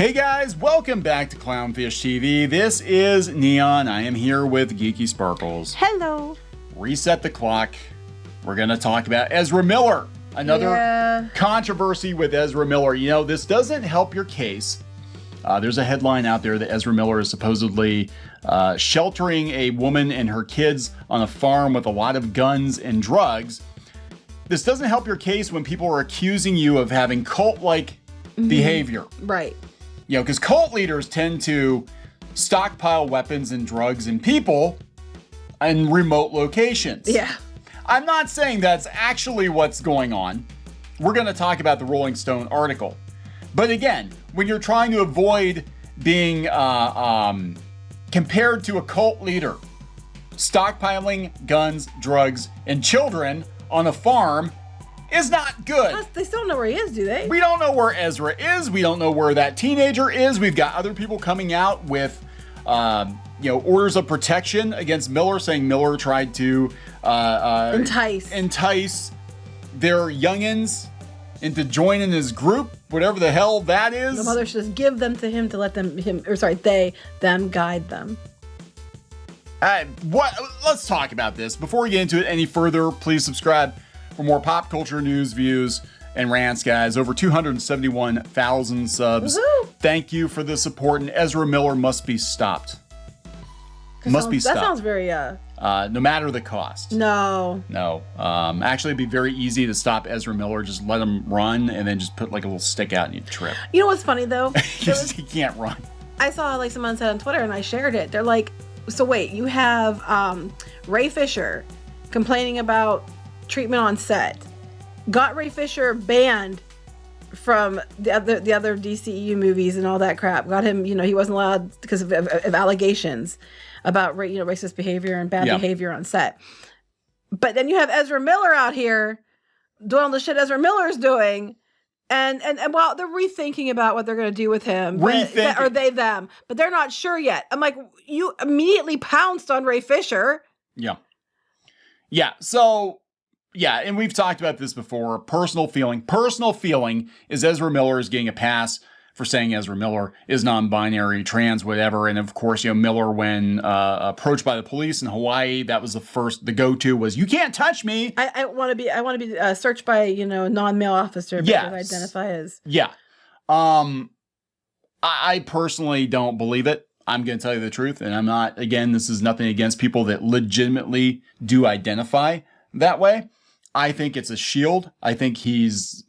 Hey guys, welcome back to Clownfish TV. This is Neon. I am here with Geeky Sparkles. Hello. Reset the clock. We're going to talk about Ezra Miller. Another controversy with Ezra Miller. You know, this doesn't help your case. There's a headline out there that Ezra Miller is supposedly sheltering a woman and her kids on a farm with a lot of guns and drugs. This doesn't help your case when people are accusing you of having cult-like behavior. Right. You know, because cult leaders tend to stockpile weapons and drugs and people in remote locations. Yeah. I'm not saying that's actually what's going on. We're going to talk about the Rolling Stone article. But again, when you're trying to avoid being compared to a cult leader, stockpiling guns, drugs, and children on a farm is not good. Plus, they still don't know where he is, do they? We don't know where Ezra is. We don't know where that teenager is. We've got other people coming out with, orders of protection against Miller, saying Miller tried to entice their youngins into joining his group, whatever the hell that is. The mother should just give them to him to let them guide them. Let's talk about this. Before we get into it any further, please subscribe for more pop culture news, views, and rants, guys. Over 271,000 subs. Woohoo! Thank you for the support, and Ezra Miller must be stopped. Must be stopped. That sounds very, no matter the cost. No. Actually, it'd be very easy to stop Ezra Miller. Just let him run, and then just put like a little stick out and you trip. You know what's funny, though? He can't run. I saw, like, someone said on Twitter, and I shared it. They're like, so wait, you have Ray Fisher complaining about treatment on set, got Ray Fisher banned from the other DCEU movies and all that crap, got him, he wasn't allowed because of allegations about racist behavior and bad behavior on set. But then you have Ezra Miller out here doing all the shit Ezra Miller's doing, and while they're rethinking about what they're going to do with him, but they're not sure yet. I'm like, you immediately pounced on Ray Fisher. So and we've talked about this before. Personal feeling is Ezra Miller is getting a pass for saying Ezra Miller is non-binary, trans, whatever. And of course, Miller, when approached by the police in Hawaii, that was the go-to was, you can't touch me. I want to be searched by, a non-male officer because I identify as. Yeah. I personally don't believe it. I'm going to tell you the truth. And I'm not, again, this is nothing against people that legitimately do identify that way. I think it's a shield. I think he is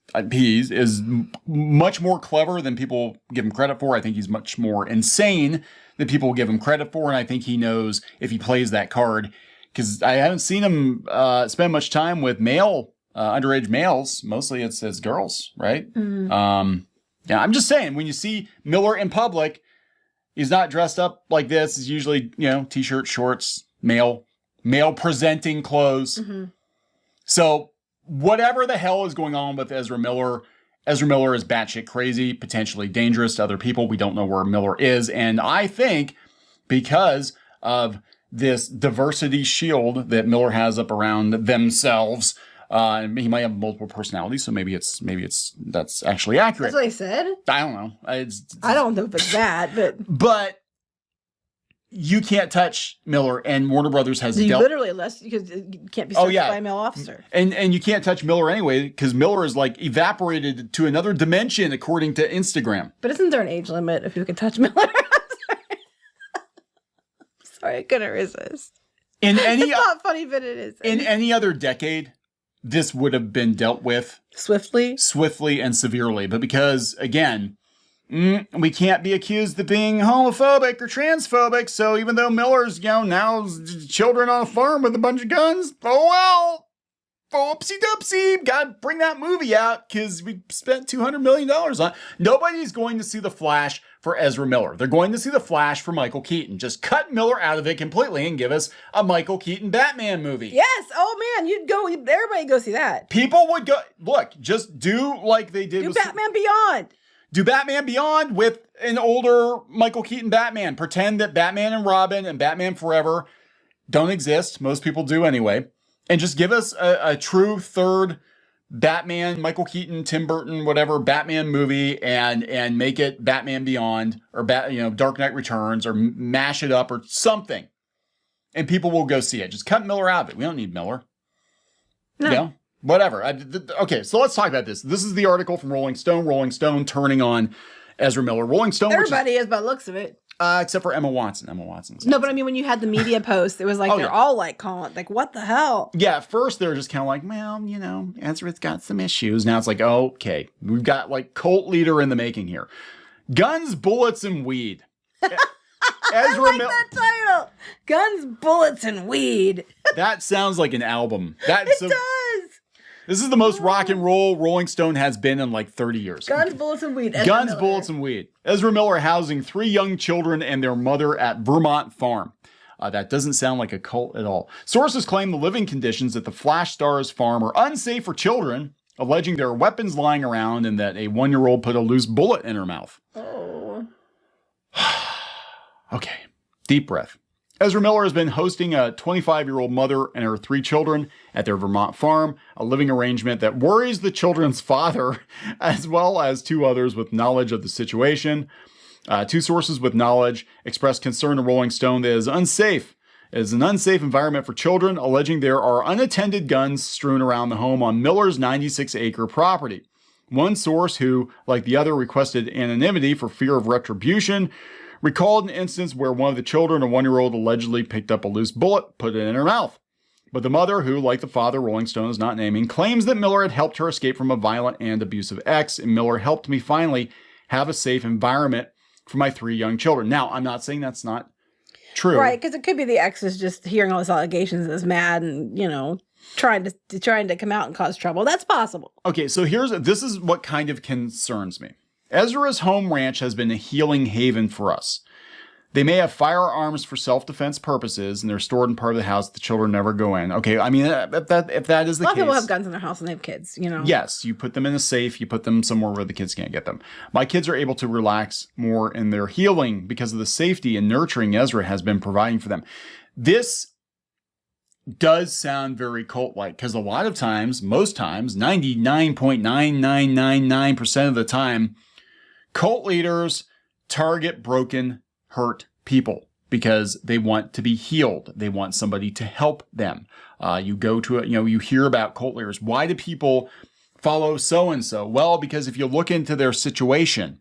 much more clever than people give him credit for. I think he's much more insane than people give him credit for. And I think he knows if he plays that card, because I haven't seen him spend much time with underage males. Mostly it's girls, right? I'm just saying, when you see Miller in public, he's not dressed up like this. He's usually, t-shirt, shorts, male presenting clothes. Mm-hmm. So whatever the hell is going on with Ezra Miller is batshit crazy, potentially dangerous to other people. We don't know where Miller is. And I think because of this diversity shield that Miller has up around themselves, he might have multiple personalities. So maybe that's actually accurate. That's what I said. I don't know. I don't know if it's that, but you can't touch Miller, and Warner Brothers has literally, unless because it can't be searched by a male officer. And you can't touch Miller anyway, because Miller is like evaporated to another dimension according to Instagram. But isn't there an age limit if you can touch Miller? Sorry, I couldn't resist. It's not funny, but it is. In any other decade, this would have been dealt with swiftly and severely. But because, again, we can't be accused of being homophobic or transphobic. So even though Miller's, now children on a farm with a bunch of guns, oh well, oopsie doopsie, gotta bring that movie out because we spent $200 million on it. Nobody's going to see The Flash for Ezra Miller. They're going to see The Flash for Michael Keaton. Just cut Miller out of it completely and give us a Michael Keaton Batman movie. Yes. Oh man, everybody go see that. People would go, look, just do like they did with Batman Beyond. Do Batman Beyond with an older Michael Keaton Batman. Pretend that Batman and Robin and Batman Forever don't exist. Most people do anyway. And just give us a true third Batman, Michael Keaton, Tim Burton, whatever, Batman movie and make it Batman Beyond or Dark Knight Returns or mash it up or something. And people will go see it. Just cut Miller out of it. We don't need Miller. No. Whatever. Okay, so let's talk about this. This is the article from Rolling Stone. Rolling Stone turning on Ezra Miller. Rolling Stone. Everybody is by the looks of it. Except for Emma Watson. Emma Watson's. No, but I mean, when you had the media post, it was like they're all like calling, like, what the hell? Yeah, at first they're just kind of like, well, Ezra's got some issues. Now it's like, okay, we've got like cult leader in the making here. Guns, bullets, and weed. Ezra I like that title. Guns, bullets, and weed. That sounds like an album. It does. This is the most rock and roll Rolling Stone has been in like 30 years. Guns, bullets, and weed. Ezra Guns, Miller. bullets, and weed. Ezra Miller housing 3 young children and their mother at Vermont farm. That doesn't sound like a cult at all. Sources claim the living conditions at the Flash Stars farm are unsafe for children, alleging there are weapons lying around and that a 1-year-old put a loose bullet in her mouth. Oh. Okay, deep breath. Ezra Miller has been hosting a 25-year-old mother and her 3 children at their Vermont farm, a living arrangement that worries the children's father, as well as 2 others with knowledge of the situation. 2 sources with knowledge expressed concern to Rolling Stone that it is unsafe. It is an unsafe environment for children, alleging there are unattended guns strewn around the home on Miller's 96-acre property. One source, who, like the other, requested anonymity for fear of retribution, recalled an instance where one of the children, a 1-year-old, allegedly picked up a loose bullet, put it in her mouth. But the mother, who, like the father, Rolling Stone is not naming, claims that Miller had helped her escape from a violent and abusive ex, and Miller helped me finally have a safe environment for my 3 young children. Now, I'm not saying that's not true. Right, because it could be the ex is just hearing all these allegations and is mad and, trying to come out and cause trouble. That's possible. Okay, so this is what kind of concerns me. Ezra's home ranch has been a healing haven for us. They may have firearms for self-defense purposes, and they're stored in part of the house that the children never go in. Okay, I mean, if that is the case... A lot of people have guns in their house and they have kids, Yes, you put them in a safe, you put them somewhere where the kids can't get them. My kids are able to relax more in their healing because of the safety and nurturing Ezra has been providing for them. This does sound very cult-like, because a lot of times, most times, 99.9999% of the time, cult leaders target broken, hurt people because they want to be healed. They want somebody to help them. You go to it, you hear about cult leaders. Why do people follow so-and-so? Well, because if you look into their situation,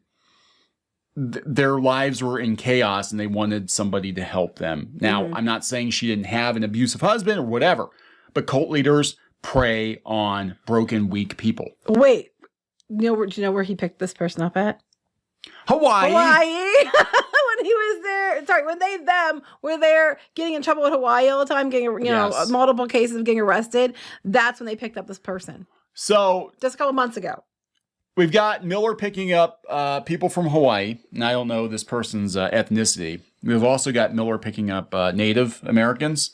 their lives were in chaos and they wanted somebody to help them. Now, I'm not saying she didn't have an abusive husband or whatever, but cult leaders prey on broken, weak people. Wait, do you know where he picked this person up at? Hawaii. When he was there, when them were there getting in trouble with Hawaii all the time, getting, Yes. multiple cases of getting arrested. That's when they picked up this person. So just a couple months ago. We've got Miller picking up people from Hawaii, and I don't know this person's ethnicity. We've also got Miller picking up Native Americans.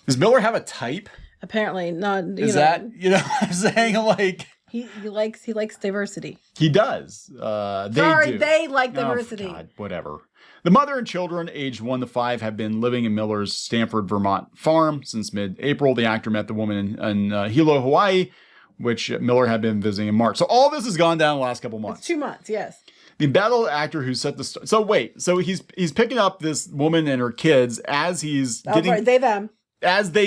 Does Miller have a type? Apparently not. Is that, what I'm saying? Like... He likes diversity. He does. They like diversity. Oh, God, whatever. The mother and children, aged 1 to 5, have been living in Miller's Stanford, Vermont farm since mid-April. The actor met the woman in Hilo, Hawaii, which Miller had been visiting in March. So all this has gone down the last couple months. It's 2 months, yes. The embattled actor who set the... So he's picking up this woman and her kids as he's getting... Right,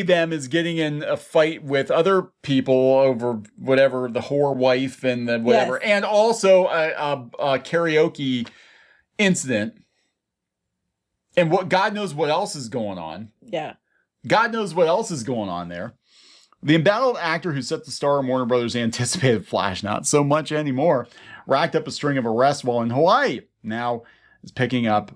them is getting in a fight with other people over whatever, the whore wife and the whatever. Yes. And also a karaoke incident. And God knows what else is going on. Yeah. God knows what else is going on there. The embattled actor who set the star of Warner Brothers' anticipated Flash, not so much anymore, racked up a string of arrests while in Hawaii. Now is picking up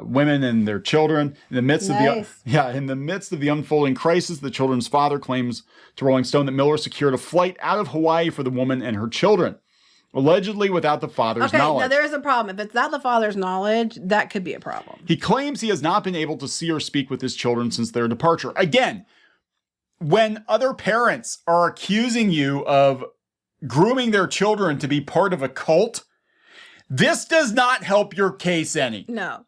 women and their children in the midst of the unfolding crisis. The children's father claims to Rolling Stone that Miller secured a flight out of Hawaii for the woman and her children, allegedly without the father's knowledge. Now there is a problem. If it's not the father's knowledge, that could be a problem. He claims he has not been able to see or speak with his children since their departure. Again, when other parents are accusing you of grooming their children to be part of a cult, this does not help your case any. No.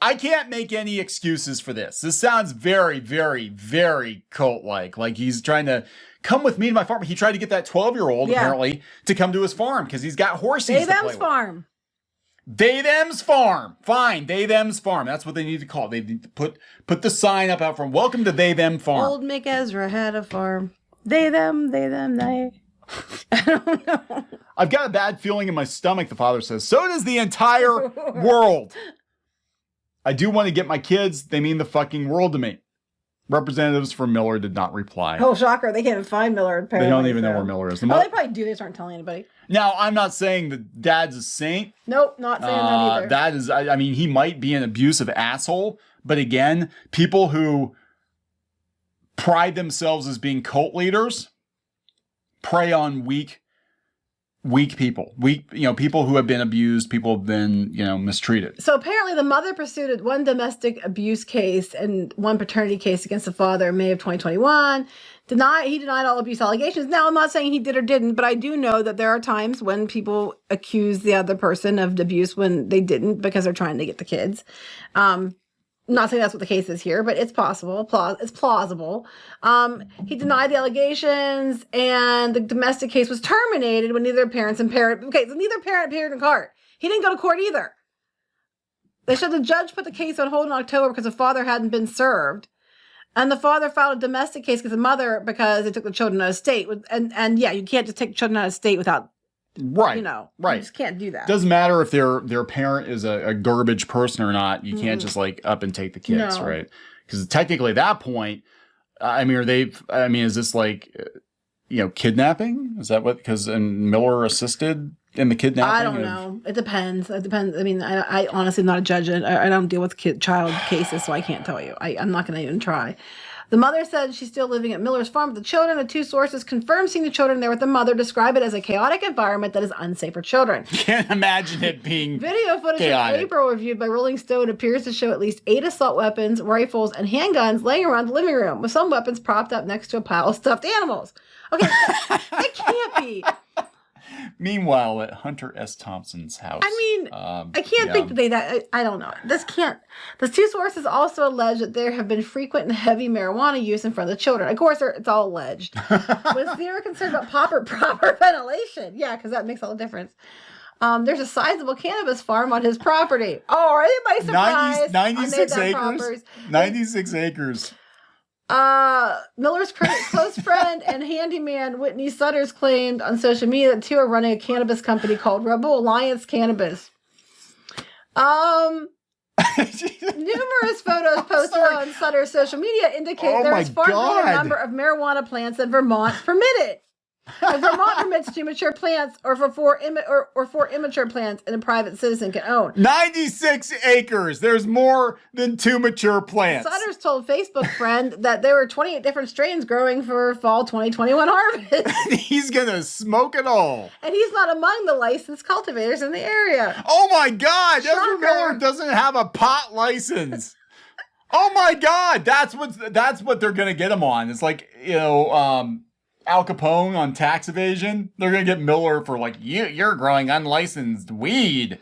I can't make any excuses for this. This sounds very, very, very cult-like. Like he's trying to come with me to my farm. He tried to get that 12-year-old apparently to come to his farm because he's got horses. They them's farm. They them's farm. Fine, they them's farm. That's what they need to call it. They need to put the sign up out front. Welcome to they them farm. Old Mick Ezra had a farm. They them, they. I don't know. I've got a bad feeling in my stomach, the father says. So does the entire world. I do want to get my kids. They mean the fucking world to me. Representatives from Miller did not reply. Oh, shocker. They can't even find Miller. Apparently, they don't even know where Miller is. They probably do. They just aren't telling anybody. Now, I'm not saying that dad's a saint. Nope, not saying that either. That is, I mean, he might be an abusive asshole. But again, people who pride themselves as being cult leaders prey on weak people, people who have been abused, people have been, mistreated. So apparently the mother pursued one domestic abuse case and one paternity case against the father in May of 2021. He denied all abuse allegations. Now, I'm not saying he did or didn't, but I do know that there are times when people accuse the other person of abuse when they didn't because they're trying to get the kids. Not saying that's what the case is here, but it's possible. It's plausible. He denied the allegations, and the domestic case was terminated when neither parent appeared in court. He didn't go to court either. They said the judge put the case on hold in October because the father hadn't been served, and the father filed a domestic case against the mother because they took the children out of state. And yeah, you can't just take children out of state without. Right. Right. You just can't do that. Doesn't matter if their parent is a garbage person or not. You can't just up and take the kids, right? Because technically at that point, is this kidnapping? Is that what, because Miller assisted in the kidnapping? I don't know. It depends. I mean, I honestly am not a judge. I don't deal with child cases, so I can't tell you. I'm not going to even try. The mother said she's still living at Miller's farm with the children. The two sources confirmed seeing the children there with the mother, describe it as a chaotic environment that is unsafe for children. Can't imagine it being Video footage chaotic. of April reviewed by Rolling Stone appears to show at least 8 assault weapons, rifles, and handguns laying around the living room, with some weapons propped up next to a pile of stuffed animals. Okay, it can't be. Meanwhile, at Hunter S. Thompson's house. I mean, I can't think that I don't know. This can't. The two sources also allege that there have been frequent and heavy marijuana use in front of the children. Of course, it's all alleged. Was zero concerned about proper ventilation? Yeah, because that makes all the difference. There's a sizable cannabis farm on his property. Oh, are anybody surprised? 96 acres. 96 acres. Miller's close friend and handyman Whitney Sutters claimed on social media that two are running a cannabis company called Rebel Alliance Cannabis. Numerous photos posted on Sutter's social media indicate there is far greater number of marijuana plants than Vermont permitted. Vermont permits 2 mature plants or four immature plants and a private citizen can own. 96 acres. There's more than 2 mature plants. Sutters told Facebook friend that there were 28 different strains growing for fall 2021 harvest. He's going to smoke it all. And he's not among the licensed cultivators in the area. Oh my God. Ezra Miller doesn't have a pot license. Oh my God. That's what they're going to get him on. It's like, Al Capone on tax evasion. They're going to get Miller for you're growing unlicensed weed.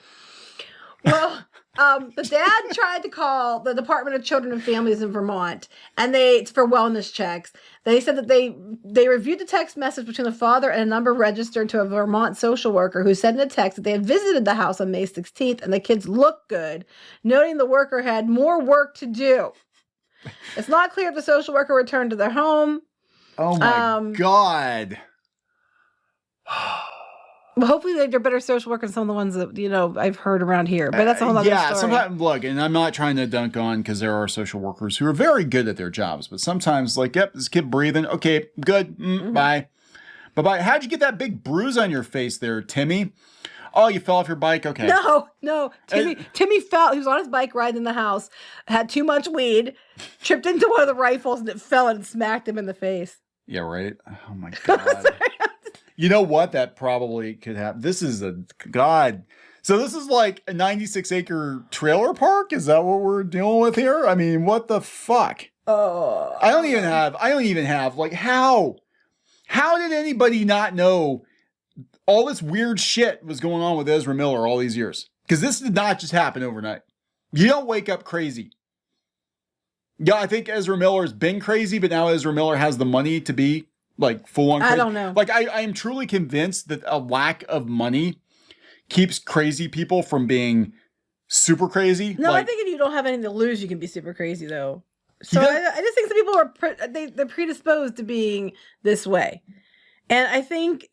Well, the dad tried to call the Department of Children and Families in Vermont, and for wellness checks. They said that they reviewed the text message between the father and a number registered to a Vermont social worker who said in a text that they had visited the house on May 16th and the kids looked good, noting the worker had more work to do. It's not clear if the social worker returned to their home. Oh my God. Well, hopefully they're better social workers than some of the ones that, I've heard around here. But that's a whole other story. Sometimes, look, and I'm not trying to dunk on because there are social workers who are very good at their jobs. But sometimes yep, this kid breathing. Okay, good. Bye. Bye-bye. How'd you get that big bruise on your face there, Timmy? Oh, you fell off your bike? Okay. No. Timmy fell. He was on his bike riding in the house, had too much weed, tripped into one of the rifles, and it fell and smacked him in the face. Yeah, right? Oh, my God. You know what? That probably could happen. This is God. So this is like a 96-acre trailer park? Is that what we're dealing with here? I mean, what the fuck? I don't even have, how did anybody not know all this weird shit was going on with Ezra Miller all these years? Because this did not just happen overnight. You don't wake up crazy. Yeah, I think Ezra Miller's been crazy, but now Ezra Miller has the money to be like full on crazy. I don't know. Like I am truly convinced that a lack of money keeps crazy people from being super crazy. No, like, I think if you don't have anything to lose, you can be super crazy though. So I just think some people are they're predisposed to being this way, and I think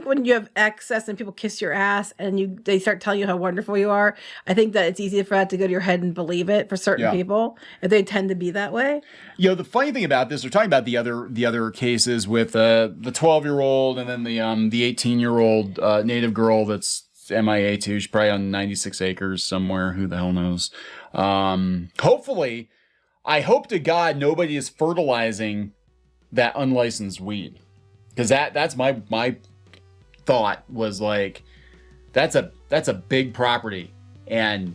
when you have excess and people kiss your ass and they start telling you how wonderful you are, I think that it's easy for that to go to your head and believe it for certain people if they tend to be that way. You know, the funny thing about this, we're talking about the other cases with the 12-year-old and then the 18-year-old native girl that's MIA too. She's probably on 96 acres somewhere. Who the hell knows? Hopefully, I hope to God nobody is fertilizing that unlicensed weed. Because that's my thought was like, that's a big property, and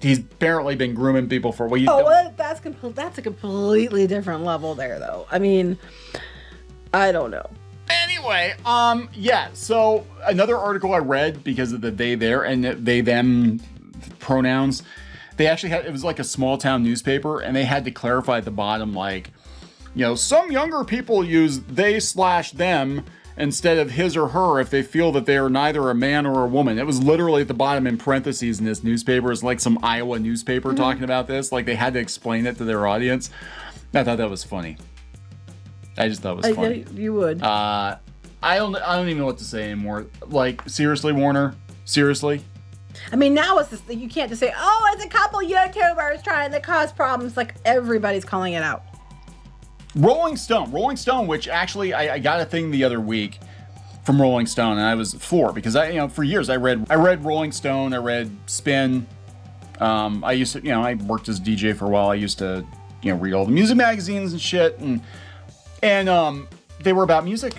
he's apparently been grooming people for what you. Oh, well, that's a completely different level there, though. I mean, I don't know. Anyway, yeah. So another article I read because of the they there and they them pronouns. They actually had, it was like a small town newspaper, and they had to clarify at the bottom like, you know, some younger people use they/them instead of his or her if they feel that they are neither a man or a woman. It was literally at the bottom in parentheses in this newspaper. It's like some Iowa newspaper talking about this. Like they had to explain it to their audience. I thought that was funny. I just thought it was funny. You would. I don't even know what to say anymore. Like, seriously, Warner? Seriously? I mean, now it's this, you can't just say, oh, it's a couple YouTubers trying to cause problems. Like everybody's calling it out. Rolling Stone, which actually I got a thing the other week from Rolling Stone, and I was floored because for years I read Rolling Stone, I read Spin. I used to, I worked as a DJ for a while. I used to, read all the music magazines and shit, and they were about music.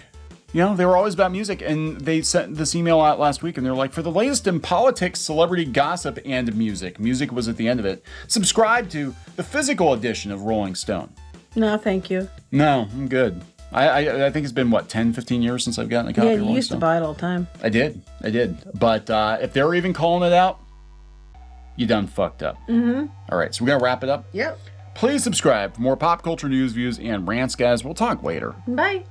They were always about music, and they sent this email out last week, and they're like, for the latest in politics, celebrity gossip, and music was at the end of it, subscribe to the physical edition of Rolling Stone. No, thank you. No, I'm good. I think it's been, 10, 15 years since I've gotten a copy of Rolling Stone. Yeah, you used to buy it all the time. I did. But if they're even calling it out, you done fucked up. Mm-hmm. All right, so we're going to wrap it up? Yep. Please subscribe for more pop culture news, views, and rants, guys. We'll talk later. Bye.